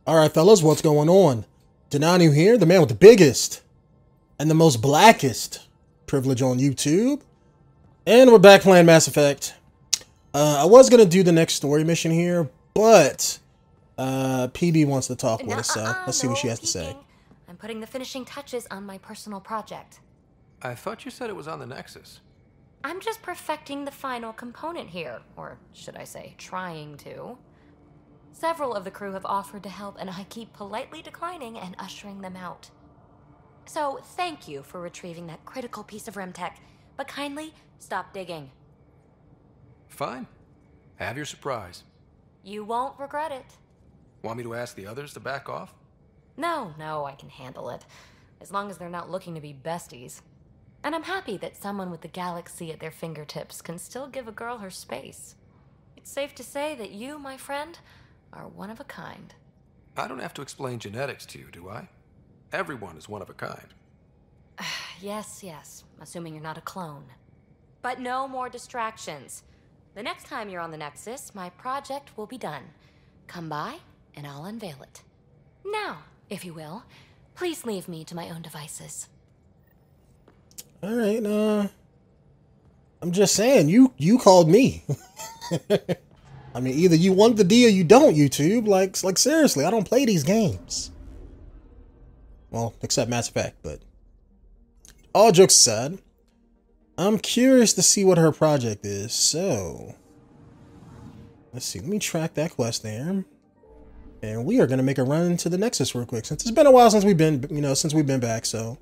Alright, fellas, what's going on? Denonu here, the man with the biggest and the most blackest privilege on YouTube. And we're back playing Mass Effect. I was going to do the next story mission here, but PB wants to talk with us, so let's see what she has to say. I'm putting the finishing touches on my personal project. I thought you said it was on the Nexus. I'm just perfecting the final component here, or should I say, trying to. Several of the crew have offered to help, and I keep politely declining and ushering them out. So, thank you for retrieving that critical piece of REM tech, but kindly stop digging. Fine. Have your surprise. You won't regret it. Want me to ask the others to back off? No, I can handle it. As long as they're not looking to be besties. And I'm happy that someone with the galaxy at their fingertips can still give a girl her space. It's safe to say that you, my friend, are one of a kind. I don't have to explain genetics to you, do I? Everyone is one of a kind. Yes, assuming you're not a clone. But no more distractions. The next time you're on the Nexus, my project will be done. Come by, and I'll unveil it. Now, if you will, please leave me to my own devices. Alright, I'm just saying, you called me. I mean, either you want the D or you don't, YouTube. Like seriously, I don't play these games. Well, except Mass Effect, but all jokes aside, I'm curious to see what her project is. So, let's see. Let me track that quest there. And we are going to make a run to the Nexus real quick, since it's been a while since we've been back, so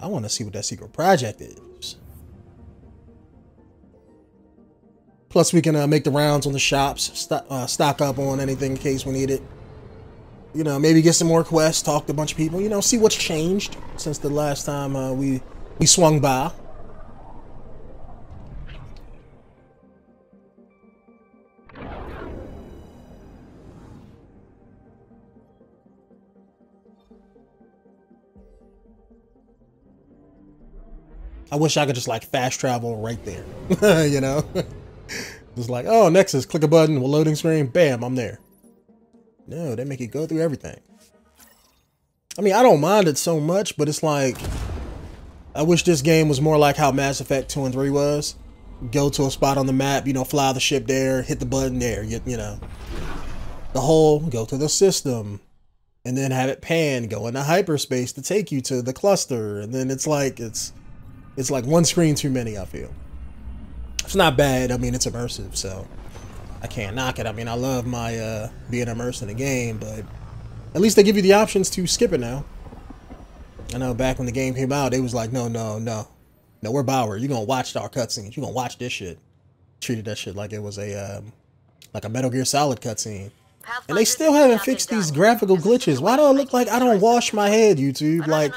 I want to see what that secret project is. Plus, we can make the rounds on the shops, stock up on anything in case we need it. You know, maybe get some more quests, talk to a bunch of people, you know, see what's changed since the last time we swung by. I wish I could just like fast travel right there, you know? Just like, oh, Nexus, click a button, a loading screen, bam, I'm there. No, they make you go through everything. I mean, I don't mind it so much, but it's like, I wish this game was more like how Mass Effect 2 and 3 was. Go to a spot on the map, you know, fly the ship there, hit the button there, you know. The whole, go to the system, and then have it pan, go into hyperspace to take you to the cluster, and then it's like one screen too many, I feel. It's not bad. I mean, it's immersive, so I can't knock it. I mean, I love my being immersed in a game, but at least they give you the options to skip it now. I know back when the game came out, they was like, no, we're Bauer. You're gonna watch our cutscenes. You're gonna watch this shit. Treated that shit like it was a Metal Gear Solid cutscene. And they still haven't fixed these graphical glitches. Why do I look like I don't wash my head, YouTube? Like,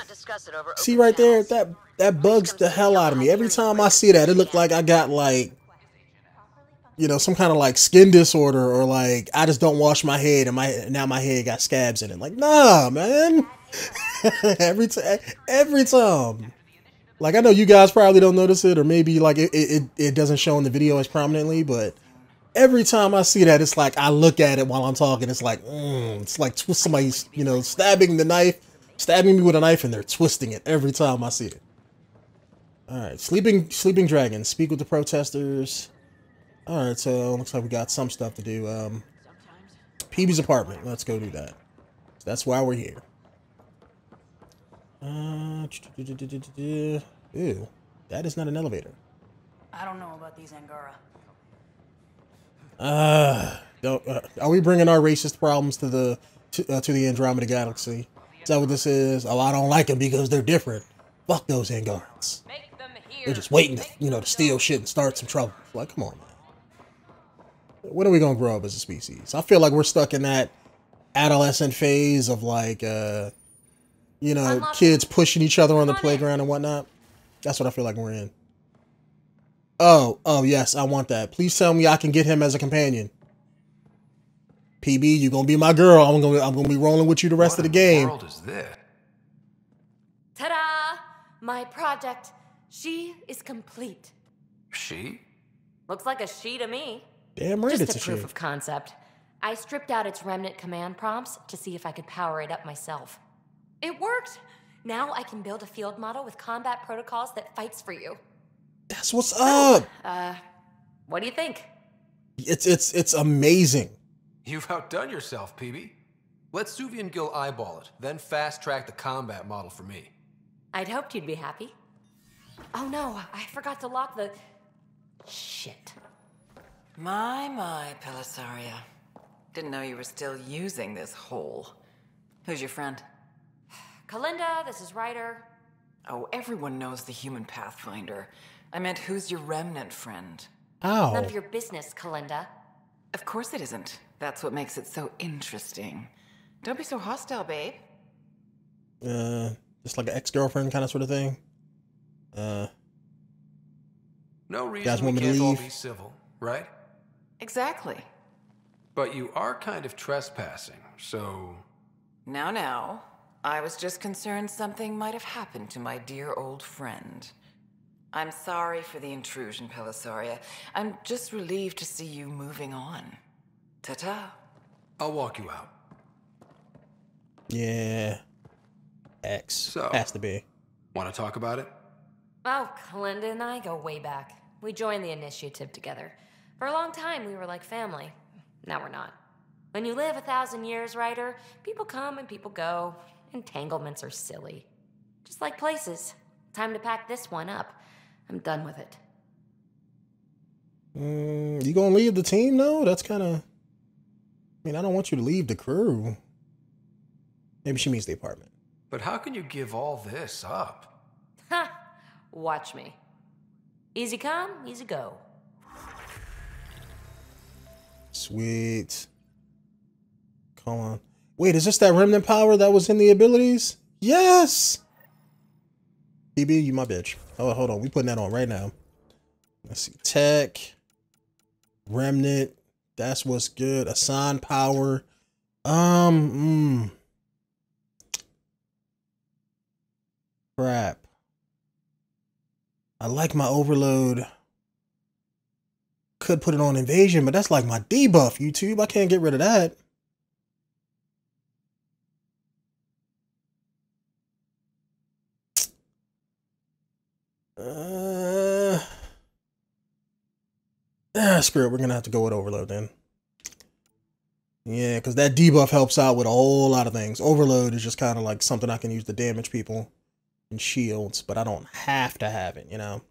see right there, that bugs the hell out of me. Every time I see that, it looked like I got like, you know, some kind of like skin disorder, or like I just don't wash my head and now my head got scabs in it. Like, nah, man. every time. Like, I know you guys probably don't notice it, or maybe like it doesn't show in the video as prominently, but every time I see that, it's like I look at it while I'm talking. It's like somebody's, you know, stabbing me with a knife, and they're twisting it every time I see it. All right, sleeping dragon. Speak with the protesters. All right, so looks like we got some stuff to do. PB's apartment. Let's go do that. That's why we're here. Ew, that is not an elevator. I don't know about these Angara. Are we bringing our racist problems to the Andromeda galaxy? Is that what this is? Oh, I don't like them because they're different. Fuck those Angarans. They're just waiting to, you know, to steal shit and start some trouble. Like, come on, man. When are we gonna grow up as a species? I feel like we're stuck in that adolescent phase of like, you know, kids pushing each other on the playground and whatnot. That's what I feel like we're in. Oh, yes, I want that. Please tell me I can get him as a companion. PB, you're gonna be my girl. I'm gonna be rolling with you the rest of the game. What world is this? Ta-da! My project. She is complete. She? Looks like a she to me. Damn right, Just it's a proof she. of concept. I stripped out its remnant command prompts to see if I could power it up myself. It worked! Now I can build a field model with combat protocols that fights for you. That's what's up! What do you think? It's amazing. You've outdone yourself, PB. Let 𝐮𝐤𝐤𝐞 eyeball it, then fast-track the combat model for me. I'd hoped you'd be happy. Oh no, I forgot to lock the... Shit. My, Pellisaria. Didn't know you were still using this hole. Who's your friend? Kalinda, this is Ryder. Oh, everyone knows the human Pathfinder. I meant, who's your remnant friend? Ow. None of your business, Kalinda. Of course it isn't. That's what makes it so interesting. Don't be so hostile, babe. Just like an ex-girlfriend kind of sort of thing. No guys reason we want me to can't all leave? be civil, right? Exactly. But you are kind of trespassing, so... Now. I was just concerned something might have happened to my dear old friend. I'm sorry for the intrusion, Pellisaria. I'm just relieved to see you moving on. Ta-ta. I'll walk you out. Yeah. X. So, has to be. Want to talk about it? Oh, Kalinda and I go way back. We joined the initiative together. For a long time, we were like family. Now we're not. When you live 1,000 years, Ryder, people come and people go. Entanglements are silly. Just like places. Time to pack this one up. I'm done with it. You gonna leave the team, though? That's kind of... I mean, I don't want you to leave the crew. Maybe she means the apartment. But how can you give all this up? Ha! Watch me. Easy come, easy go. Sweet. Come on. Wait, is this that remnant power that was in the abilities? Yes! BB, you my bitch. Oh, hold on. We putting that on right now. Let's see. Tech. Remnant. That's what's good. Assign power. Crap. I like my overload. Could put it on invasion, but that's like my debuff, YouTube. I can't get rid of that. Screw it. We're gonna have to go with overload then. Yeah, because that debuff helps out with a whole lot of things. Overload is just kind of like something I can use to damage people and shields, but I don't have to have it, you know.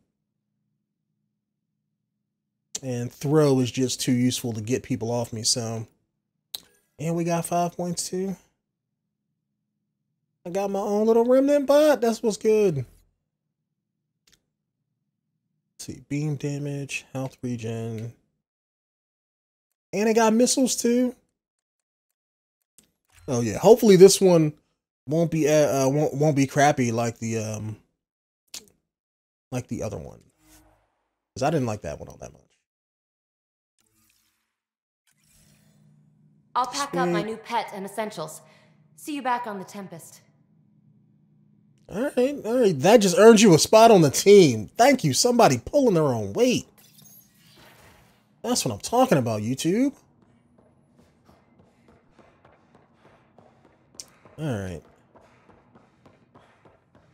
And throw is just too useful to get people off me, so. And we got 5 points too. I got my own little remnant bot. That's what's good. Let's see, beam damage, health regen. And it got missiles too. Oh yeah, hopefully this one won't be crappy like the other one. Cuz I didn't like that one all that much. I'll pack up my new pet and essentials. See you back on the Tempest. All right. That just earned you a spot on the team. Thank you. Somebody pulling their own weight. That's what I'm talking about, YouTube. All right.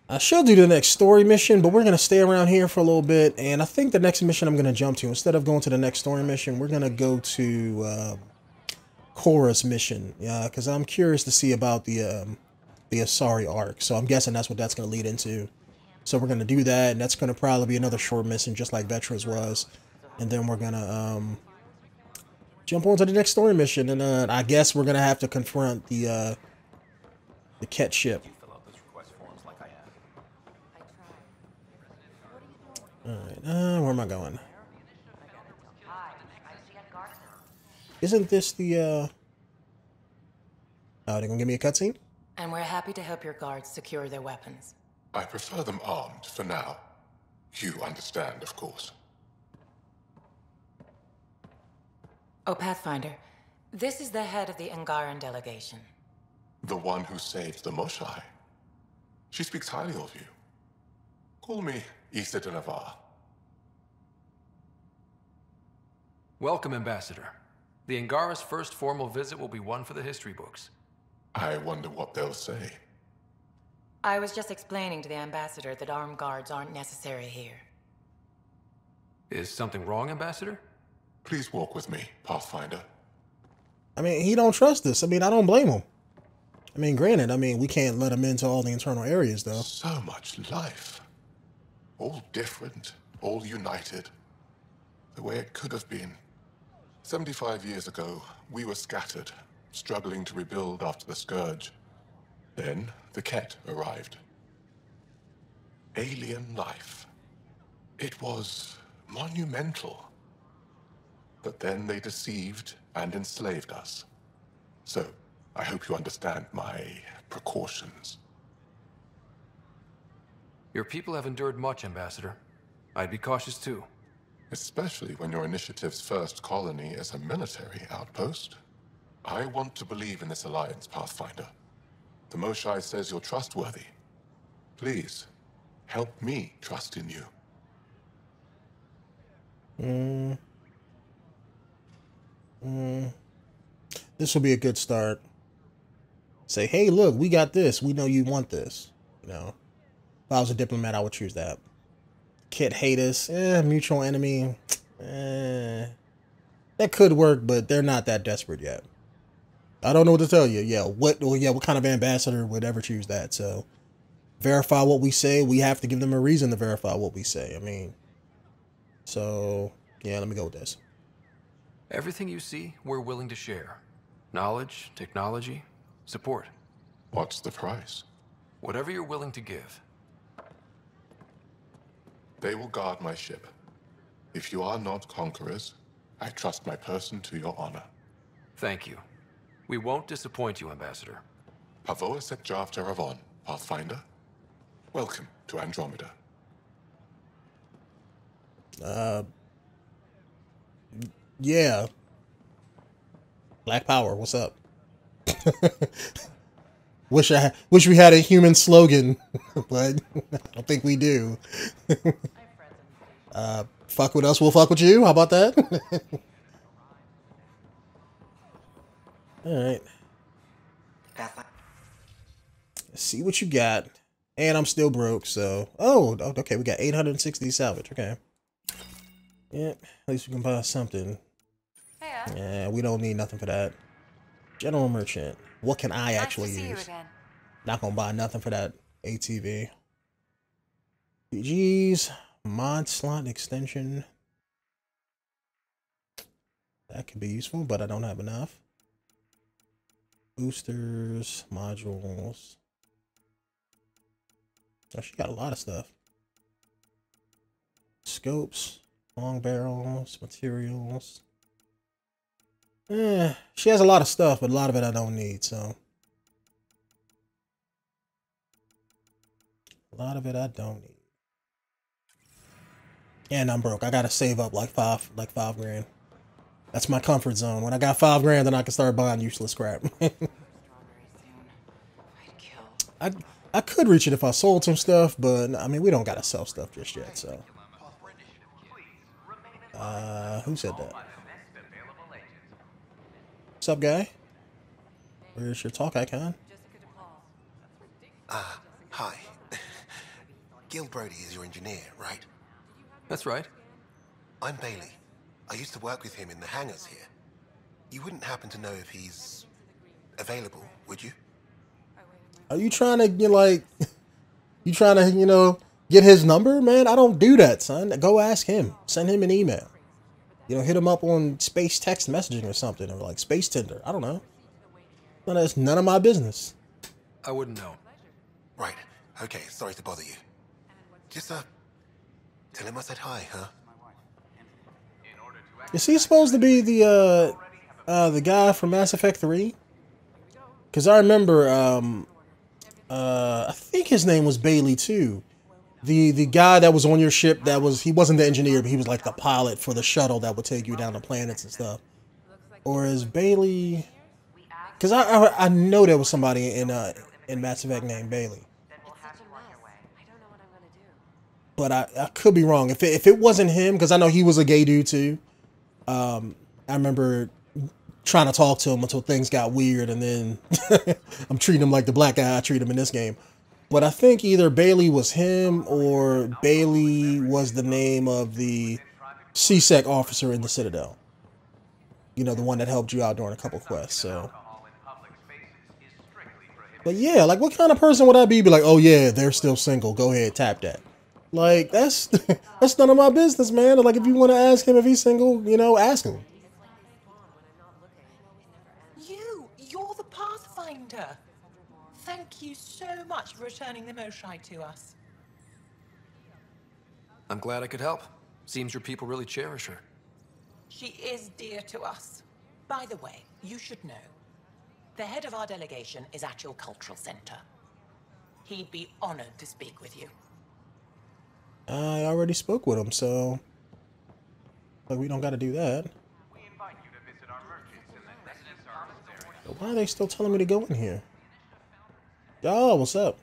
I should do the next story mission, but we're going to stay around here for a little bit. And I think the next mission I'm going to jump to, instead of going to the next story mission, we're going to go to Korra's mission. Yeah, because I'm curious to see about the Asari arc. So I'm guessing that's what that's going to lead into. So we're going to do that, and that's going to probably be another short mission, just like Vetra's was. And then we're going to jump on to the next story mission. And I guess we're going to have to confront the Ket ship. Alright, where am I going? Isn't this the, Oh, they're gonna give me a cutscene? And we're happy to help your guards secure their weapons. I prefer them armed for now. You understand, of course. Oh, Pathfinder, this is the head of the Angaran delegation. The one who saved the Moshai. She speaks highly of you. Call me 𝐸𝐸. Welcome, Ambassador. The Angara's first formal visit will be one for the history books. I wonder what they'll say. I was just explaining to the ambassador that armed guards aren't necessary here. Is something wrong, Ambassador? Please walk with me, Pathfinder. I mean, he don't trust us. I mean, I don't blame him. I mean, granted, I mean, we can't let him into all the internal areas, though. So much life. All different, all united. The way it could have been. 75 years ago, we were scattered, struggling to rebuild after the Scourge. Then, the 𝐾𝐨 arrived. Alien life. It was monumental. But then they deceived and enslaved us. So, I hope you understand my precautions. Your people have endured much, Ambassador. I'd be cautious too. Especially when your initiative's first colony is a military outpost. I want to believe in this alliance, Pathfinder. The 𝐤𝐤𝐤 says you're trustworthy. Please, help me trust in you. This will be a good start. Say, hey, look, we got this. We know you want this. You know, if I was a diplomat, I would choose that. Kid hate us. Mutual enemy. That could work, but they're not that desperate yet. I don't know what to tell you. Yeah, what kind of ambassador would ever choose that? So, verify what we say. We have to give them a reason to verify what we say. I mean, so, yeah, let me go with this. Everything you see, we're willing to share. Knowledge, technology, support. What's the price? Whatever you're willing to give. They will guard my ship. If you are not conquerors, I trust my person to your honor. Thank you. We won't disappoint you, Ambassador. Pavoa set 𝐿𝑒𝐿, Pathfinder. Welcome to Andromeda. Yeah. Black Power, what's up? Wish we had a human slogan, but I don't think we do. Fuck with us, we'll fuck with you. How about that? All right. Let's see what you got. And I'm still broke, so... Oh, okay, we got 860 salvage. Okay. Yeah, at least we can buy something. Yeah, we don't need nothing for that. General Merchant. What can I actually use? Not gonna buy nothing for that ATV. PGs. Mod slot extension. That could be useful, but I don't have enough. Boosters, modules. Oh, she got a lot of stuff. Scopes, long barrels, materials. She has a lot of stuff, but a lot of it I don't need, so. A lot of it I don't need. And I'm broke. I gotta save up like five grand. That's my comfort zone. When I got 5 grand, then I can start buying useless crap. I could reach it if I sold some stuff, but I mean, we don't gotta sell stuff just yet, so. Who said that? What's up, guy? Where's your talk icon? Hi. Gil Brody is your engineer, right? That's right. I'm Bailey. I used to work with him in the hangars here. You wouldn't happen to know if he's available, would you? Are you trying to get like, you trying to, you know, get his number, man? I don't do that, son. Go ask him. Send him an email. You know, hit him up on space text messaging or something, or like space Tinder. I don't know. That's none of my business. I wouldn't know. Right. Okay, sorry to bother you. Just, tell him I said hi, huh? Is he supposed to be the guy from Mass Effect 3? Because I remember, I think his name was Bailey too. The guy that was on your ship he wasn't the engineer, but he was like the pilot for the shuttle that would take you down to planets and stuff. Or is Bailey? Because I know there was somebody in Mass Effect named Bailey. But I could be wrong. If it wasn't him, because I know he was a gay dude too. I remember trying to talk to him until things got weird, and then I'm treating him like the black guy I treat him in this game. But I think either Bailey was him or Bailey was the name of the CSEC officer in the Citadel. You know, the one that helped you out during a couple quests, so. But yeah, like what kind of person would I be? Be like, oh yeah, they're still single. Go ahead, tap that. Like, that's that's none of my business, man. Like, if you want to ask him if he's single, you know, ask him. You're the Pathfinder. Thank you so much for returning the Moshai to us. I'm glad I could help. Seems your people really cherish her. She is dear to us. By the way, you should know, the head of our delegation is at your cultural center. He'd be honored to speak with you. I already spoke with him, so like we don't got to do that. But why are they still telling me to go in here? Oh, what's up?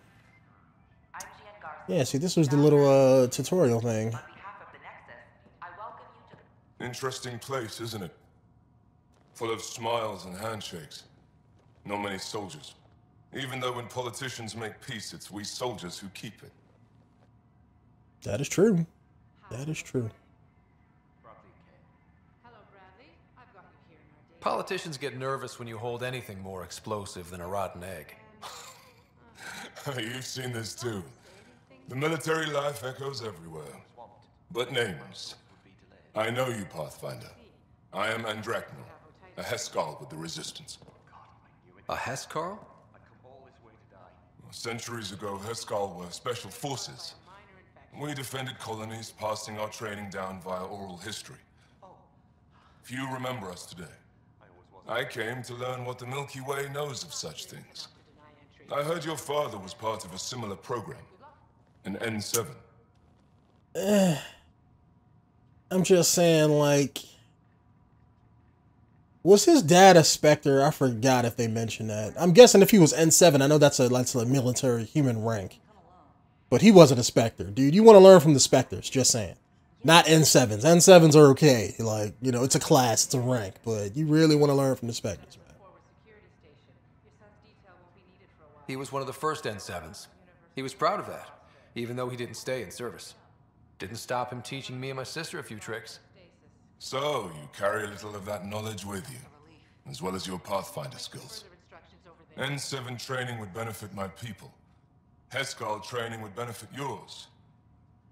Yeah, see, this was the little tutorial thing. Interesting place, isn't it? Full of smiles and handshakes. Not many soldiers. Even though when politicians make peace, it's we soldiers who keep it. That is true. That is true. Politicians get nervous when you hold anything more explosive than a rotten egg. You've seen this too. The military life echoes everywhere. But names. I know you, Pathfinder. I am Andromeda, a Heskal with the Resistance. A Heskal? Centuries ago, Heskal were special forces. We defended colonies, passing our training down via oral history. Few remember us today. I came to learn what the Milky Way knows of such things. I heard your father was part of a similar program, an N7. I'm just saying, like, was his dad a Spectre? I forgot if they mentioned that. I'm guessing if he was N7, I know that's a military human rank. But he wasn't a Spectre. Dude, you want to learn from the Spectres, just saying. Not N7s. N7s are okay. Like, you know, it's a class, it's a rank. But you really want to learn from the Spectres, man. He was one of the first N7s. He was proud of that, even though he didn't stay in service. Didn't stop him teaching me and my sister a few tricks. So, you carry a little of that knowledge with you, as well as your Pathfinder skills. N7 training would benefit my people. Heskal training would benefit yours.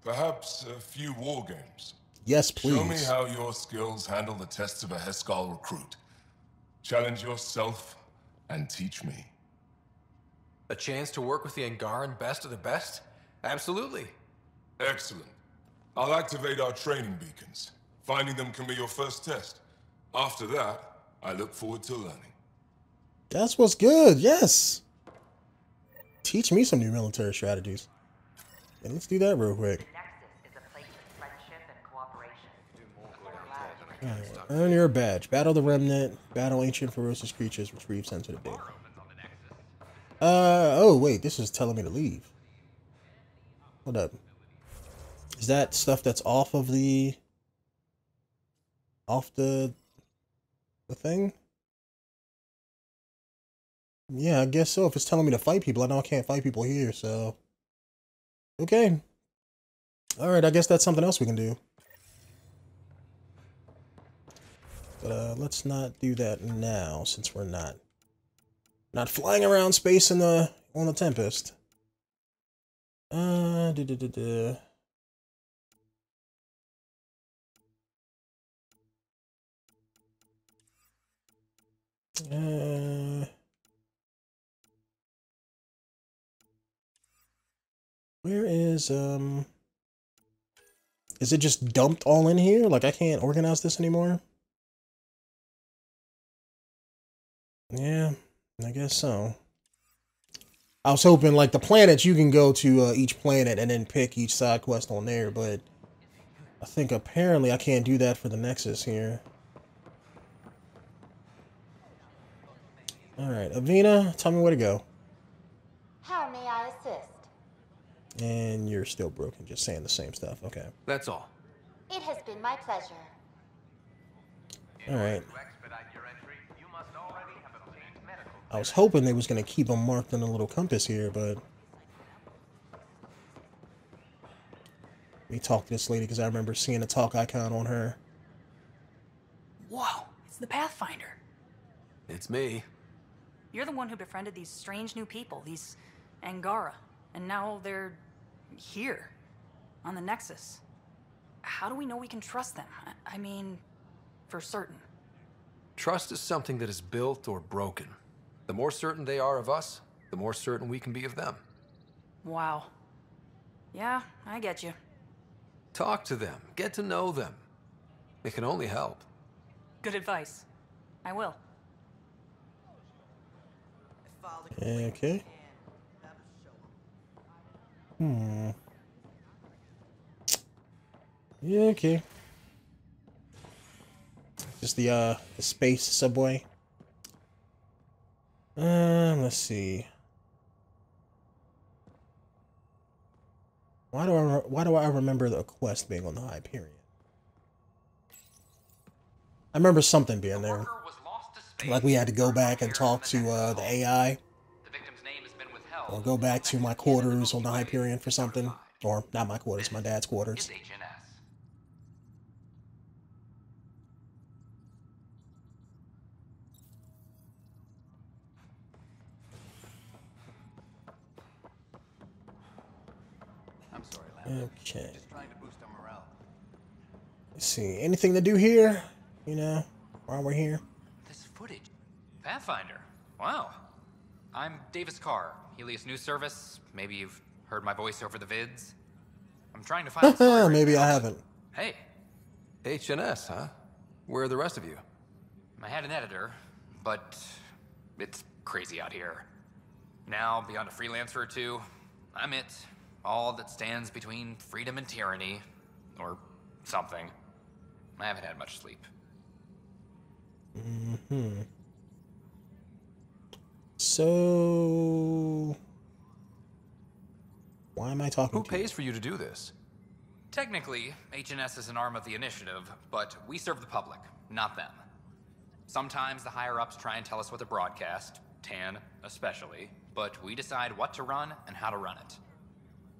Perhaps a few war games. Yes, please. Show me how your skills handle the tests of a Heskal recruit. Challenge yourself and teach me. A chance to work with the Angaran best of the best? Absolutely. Excellent. I'll activate our training beacons. Finding them can be your first test. After that, I look forward to learning. That's what's good, yes. Teach me some new military strategies. And let's do that real quick. Right. Earn your badge. Battle the remnant. Battle ancient ferocious creatures. Retrieve sensitive data. Oh wait, this is telling me to leave. Hold up. Is that stuff that's off of the thing? Yeah, I guess so. If it's telling me to fight people, I know I can't fight people here, so okay. Alright, I guess that's something else we can do. But let's not do that now, since we're not flying around space in the on the Tempest. Where is it just dumped all in here? Like I can't organize this anymore? Yeah, I guess so. I was hoping like the planets, you can go to each planet and then pick each side quest on there, but I think apparently I can't do that for the Nexus here. Alright, Avina, tell me where to go. How may I assist? And you're still broken, just saying the same stuff. Okay. That's all. It has been my pleasure. Alright. I was hoping they was going to keep them marked on the little compass here, but... Let me talk to this lady, because I remember seeing a talk icon on her. Whoa, it's the Pathfinder. It's me. You're the one who befriended these strange new people, these Angara, and now they're here, on the Nexus. How do we know we can trust them? I mean, for certain. Trust is something that is built or broken. The more certain they are of us, the more certain we can be of them. Wow. Yeah, I get you. Talk to them. Get to know them. It can only help. Good advice. I will. Okay. Yeah, okay. Just the space subway. Let's see. Why do I remember the quest being on the Hyperion? I remember something being there. Like we had to go back and talk to the AI. Or go back to my quarters on the Hyperion for something. Or not my quarters, my dad's quarters. Okay. Let's see. Anything to do here? You know, while we're here. This footage. Pathfinder. Wow. I'm Davis Carr, Helios News Service. Maybe you've heard my voice over the vids. I'm trying to find out. Maybe I haven't. Hey. HNS, huh? Where are the rest of you? I had an editor, but it's crazy out here. Now, beyond a freelancer or two, I'm it. All that stands between freedom and tyranny, or something. I haven't had much sleep. So... why am I talking to you? Who pays for you to do this? Technically, HNS is an arm of the initiative, but we serve the public, not them. Sometimes the higher-ups try and tell us what to broadcast, Tan especially, but we decide what to run and how to run it.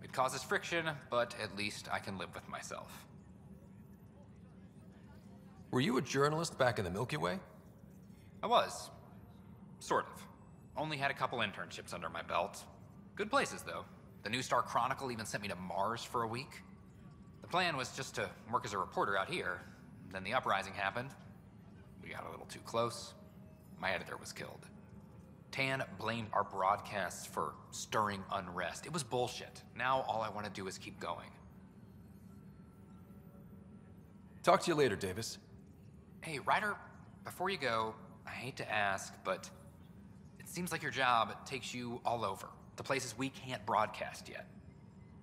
It causes friction, but at least I can live with myself. Were you a journalist back in the Milky Way? I was. Sort of. Only had a couple internships under my belt. Good places, though. The New Star Chronicle even sent me to Mars for a week. The plan was just to work as a reporter out here. Then the uprising happened. We got a little too close. My editor was killed. Tan blamed our broadcasts for stirring unrest. It was bullshit. Now all I want to do is keep going. Talk to you later, Davis. Hey, Ryder, before you go, I hate to ask, but it seems like your job takes you all over, the places we can't broadcast yet.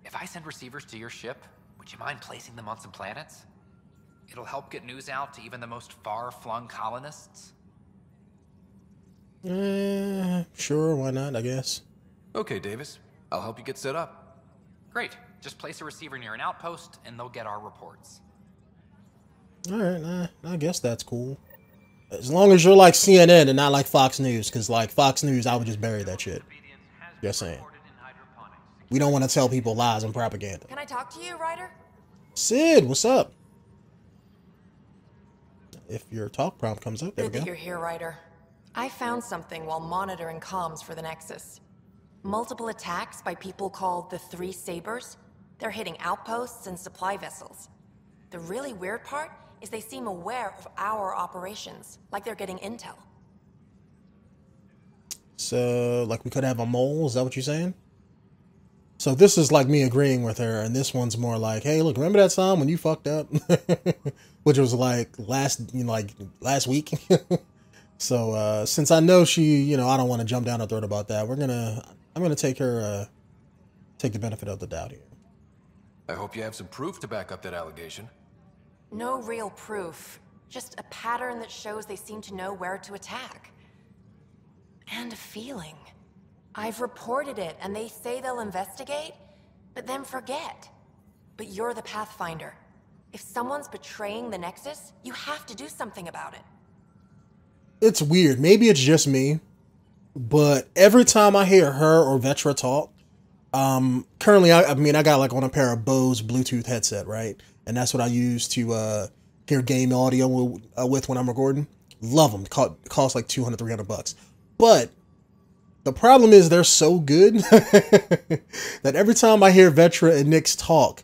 If I send receivers to your ship, would you mind placing them on some planets? It'll help get news out to even the most far-flung colonists. Sure, why not, I guess. Okay, Davis. I'll help you get set up. Great. Just place a receiver near an outpost, and they'll get our reports. Alright, I guess that's cool. As long as you're like CNN and not like Fox News, because like Fox News, I would just bury that shit. Just saying. We don't want to tell people lies and propaganda. Can I talk to you, Ryder? Sid, what's up? If your talk prompt comes up, there we Good go. that you're here, Ryder. I found something while monitoring comms for the Nexus. Multiple attacks by people called the Three Sabers. They're hitting outposts and supply vessels. The really weird part is they seem aware of our operations, like they're getting intel. So, like we could have a mole, is that what you're saying? So this is like me agreeing with her, and this one's more like, hey, look, remember that time when you fucked up? Which was like last week. So since I know she, I don't want to jump down her throat about that, I'm gonna take her, take the benefit of the doubt here. I hope you have some proof to back up that allegation. No real proof, just a pattern that shows they seem to know where to attack. And a feeling. I've reported it, and they say they'll investigate, but then forget. But you're the Pathfinder. If someone's betraying the Nexus, you have to do something about it. It's weird. Maybe it's just me, but every time I hear her or Vetra talk, currently, I mean, I got like on a pair of Bose Bluetooth headset, right? And that's what I use to hear game audio with when I'm recording. Love them. Cost like $200, $300. But the problem is they're so good that every time I hear Vetra and Nyx talk,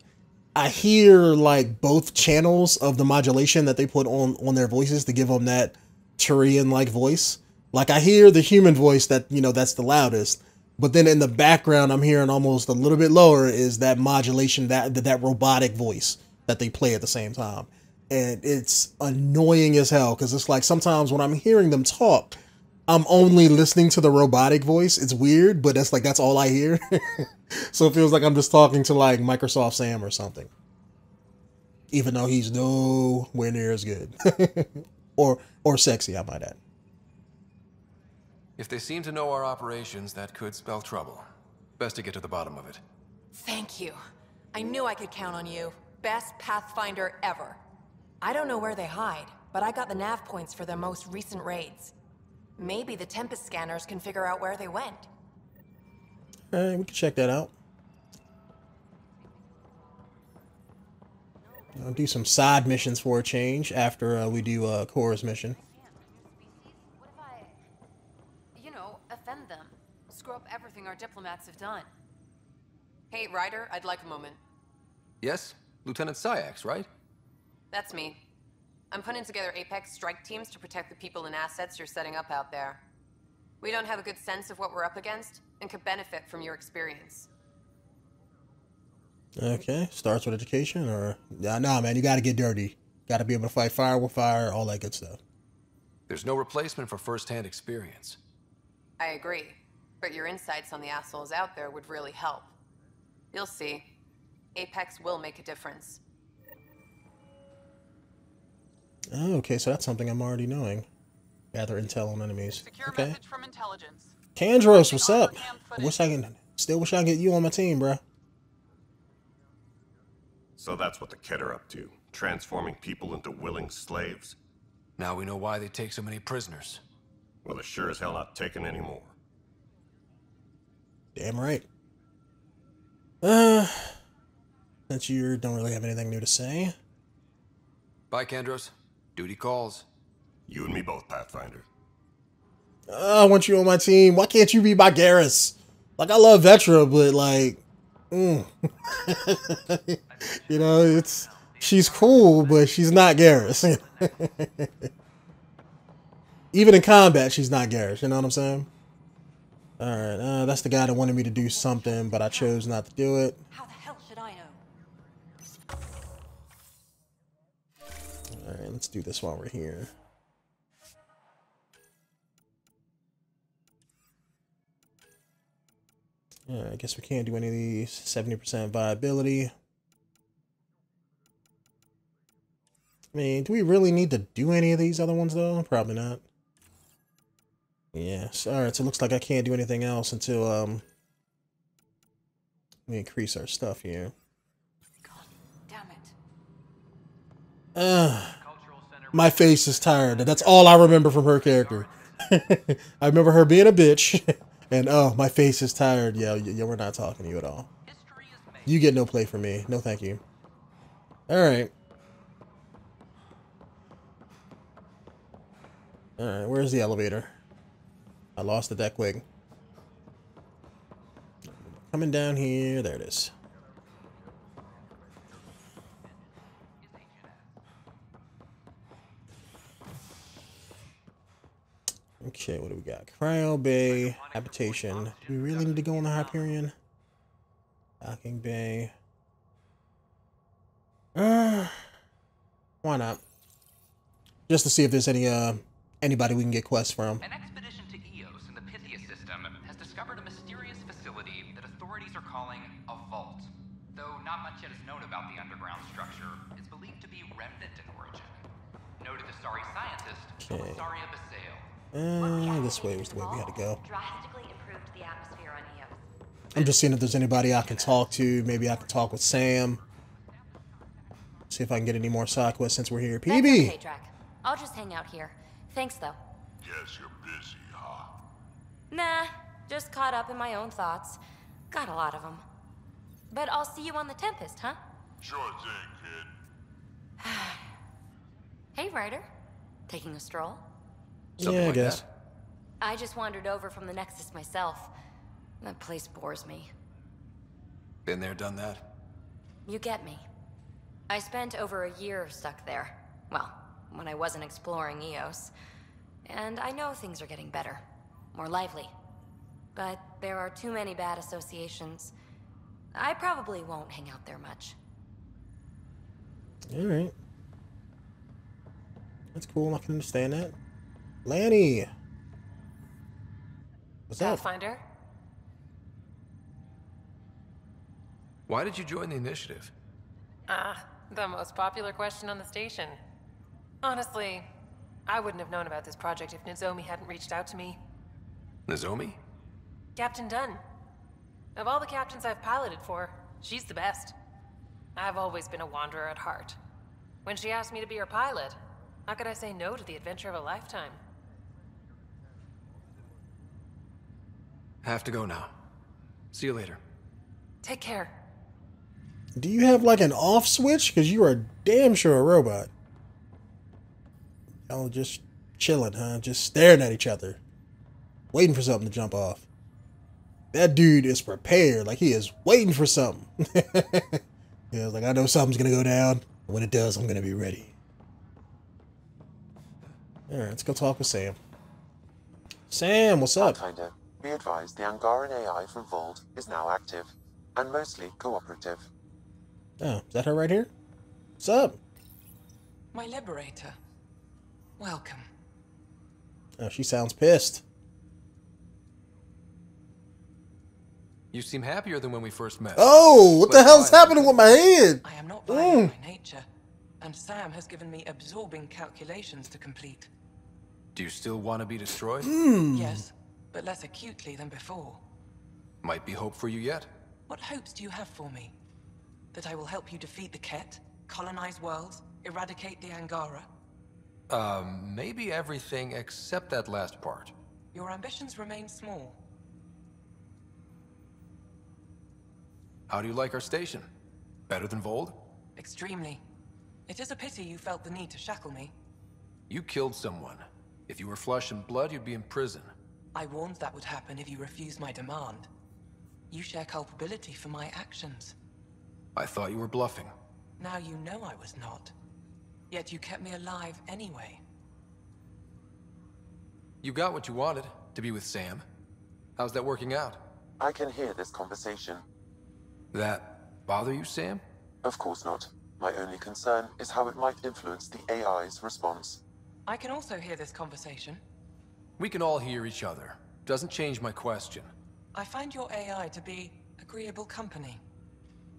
I hear like both channels of the modulation that they put on their voices to give them that Turian-like voice. Like I hear the human voice that, you know, that's the loudest. But then in the background, I'm hearing almost a little bit lower is that modulation, that robotic voice that they play at the same time. And it's annoying as hell because it's like sometimes when I'm hearing them talk, I'm only listening to the robotic voice. It's weird, but that's all I hear. So it feels like I'm just talking to like Microsoft Sam or something. Even though he's nowhere near as good. or sexy, I might add. If they seem to know our operations, that could spell trouble. Best to get to the bottom of it. Thank you. I knew I could count on you. Best Pathfinder ever. I don't know where they hide, but I got the nav points for their most recent raids. Maybe the Tempest scanners can figure out where they went. Alright, we can check that out. I'll do some side missions for a change after we do Cora's mission. What if I, you know, offend them? Screw up everything our diplomats have done. Hey, Ryder, I'd like a moment. Yes? Lieutenant 𝐸𝐸x, right? That's me. I'm putting together Apex strike teams to protect the people and assets you're setting up out there. We don't have a good sense of what we're up against and could benefit from your experience. Okay, starts with education or... Nah, man, you gotta get dirty. Gotta be able to fight fire with fire, all that good stuff. There's no replacement for first-hand experience. I agree, but your insights on the assholes out there would really help. You'll see. Apex will make a difference. Oh, okay, so that's something I'm already knowing. Gather intel on enemies. Secure Okay. message from intelligence. Kandros, what's up? Still wish I could get you on my team, bro. So that's what the Kett are up to, transforming people into willing slaves. Now we know why they take so many prisoners. Well, they're sure as hell not taking any more. Damn right. Since you don't really have anything new to say. Bye, Kandros. Duty calls. You and me both, Pathfinder. I want you on my team. Why can't you be my Garrus? Like, I love Vetra, but like, you know, she's cool, but she's not Garrus. Even in combat, she's not Garrus. You know what I'm saying? All right, that's the guy that wanted me to do something, but I chose not to do it. How the hell should I know? All right, let's do this while we're here. I guess we can't do any of these. 70% viability. I mean, do we really need to do any of these other ones, though? Probably not. Yes. Alright, so it looks like I can't do anything else until, we increase our stuff here. God damn it. My face is tired. That's all I remember from her character. I remember her being a bitch. And, oh, my face is tired. Yeah, we're not talking to you at all. You get no play from me. No, thank you. Alright. Alright, where's the elevator? I lost the deck wig. Coming down here. There it is. Okay, what do we got? Cryo Bay, Habitation. Do we really need to go on the Hyperion? Docking Bay. Why not? Just to see if there's anybody we can get quests from. An expedition to Eos in the Pythia system has discovered a mysterious facility that authorities are calling a vault. Though not much yet is known about the underground structure, it's believed to be remnant in origin. Noted Astari scientist, 𝐥𝐢𝐤𝐤𝐿. This way was the way we had to go. Drastically improved the atmosphere on Eos. I'm just seeing if there's anybody I can talk to. Maybe I can talk with Sam. See if I can get any more side quests since we're here. PB! Okay, Drac. I'll just hang out here. Thanks, though. Guess you're busy, huh? Nah, just caught up in my own thoughts. Got a lot of them. But I'll see you on the Tempest, huh? Sure thing, kid. Hey, Ryder. Taking a stroll? Something yeah, I like guess. that. I just wandered over from the Nexus myself. That place bores me. Been there, done that. You get me. I spent over a year stuck there. Well, when I wasn't exploring Eos. And I know things are getting better. More lively. But there are too many bad associations. I probably won't hang out there much. Alright. That's cool, I can understand that. Lanny! What's up? Pathfinder? Why did you join the initiative? The most popular question on the station. Honestly, I wouldn't have known about this project if Nozomi hadn't reached out to me. Nozomi? Captain Dunn. Of all the captains I've piloted for, she's the best. I've always been a wanderer at heart. When she asked me to be her pilot, how could I say no to the adventure of a lifetime? Have to go now. See you later. Take care. Do you have like an off switch? Because you are damn sure a robot. Y'all just chilling, huh? Just staring at each other. Waiting for something to jump off. That dude is prepared. Like he is waiting for something. Yeah, like I know something's going to go down. When it does, I'm going to be ready. Alright, let's go talk with Sam. Sam, what's up? Pathfinder, be advised the Angaran AI from Vault is now active, and mostly cooperative. Oh, is that her right here? What's up? My liberator. Welcome. Oh, she sounds pissed. You seem happier than when we first met. Oh, what the hell's happening with my head? I am not violent by nature, and Sam has given me absorbing calculations to complete. Do you still want to be destroyed? Yes, but less acutely than before. Might be hope for you yet. What hopes do you have for me? That I will help you defeat the Ket, colonize worlds, eradicate the Angara? Maybe everything except that last part. Your ambitions remain small. How do you like our station? Better than Vold? Extremely. It is a pity you felt the need to shackle me. You killed someone. If you were flesh and blood, you'd be in prison. I warned that would happen if you refused my demand. You share culpability for my actions. I thought you were bluffing. Now you know I was not. Yet you kept me alive anyway. You got what you wanted, to be with Sam. How's that working out? I can hear this conversation. That bother you, Sam? Of course not. My only concern is how it might influence the AI's response. I can also hear this conversation. We can all hear each other. Doesn't change my question. I find your AI to be agreeable company.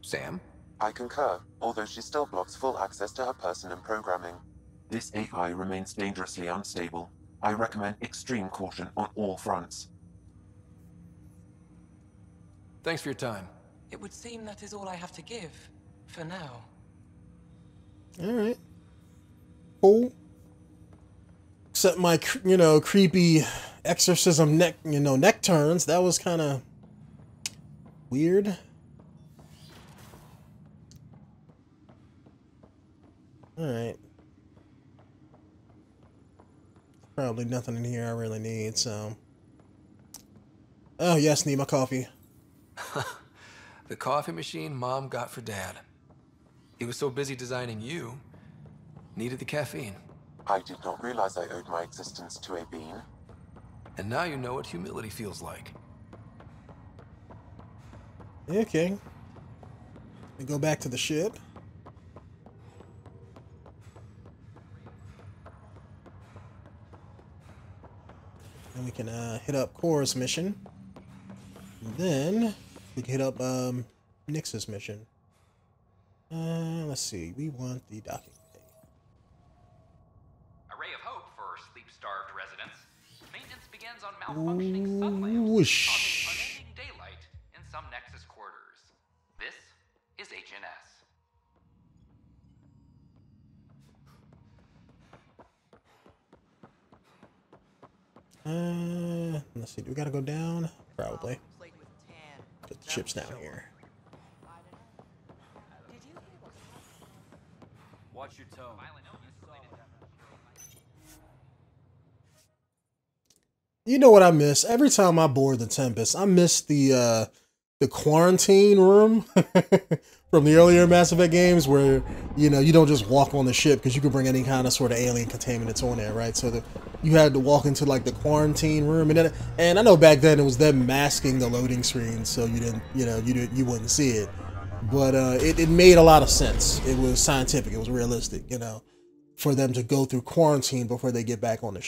Sam? I concur, although she still blocks full access to her person and programming. This AI remains dangerously unstable. I recommend extreme caution on all fronts. Thanks for your time. It would seem that is all I have to give, for now. Alright. Cool. Except my, creepy exorcism neck turns. That was kind of weird. Alright. Probably nothing in here I really need, so... Oh, yes, need my coffee. The coffee machine Mom got for Dad. He was so busy designing you, needed the caffeine. I did not realize I owed my existence to a bean. And now you know what humility feels like. Okay. We go back to the ship. And we can hit up Cora's mission. And then we can hit up Nix's mission. Let's see. We want the docking bay. A ray of hope for sleep-starved residents. Maintenance begins on malfunctioning sun lamps, Whoosh. causing unending daylight in some Nexus quarters. This is HNS. Let's see. Do we gotta go down? Probably. Put the ships down here. Watch your tone. You know what I miss? Every time I board the Tempest, I miss the quarantine room from the earlier Mass Effect games where, you know, you don't just walk on the ship because you can bring any kind of sort of alien contaminants on there, right? So you had to walk into like the quarantine room, and I know back then it was them masking the loading screen so you didn't, you wouldn't see it. But it made a lot of sense. It was scientific. It was realistic, you know, for them to go through quarantine before they get back on the ship.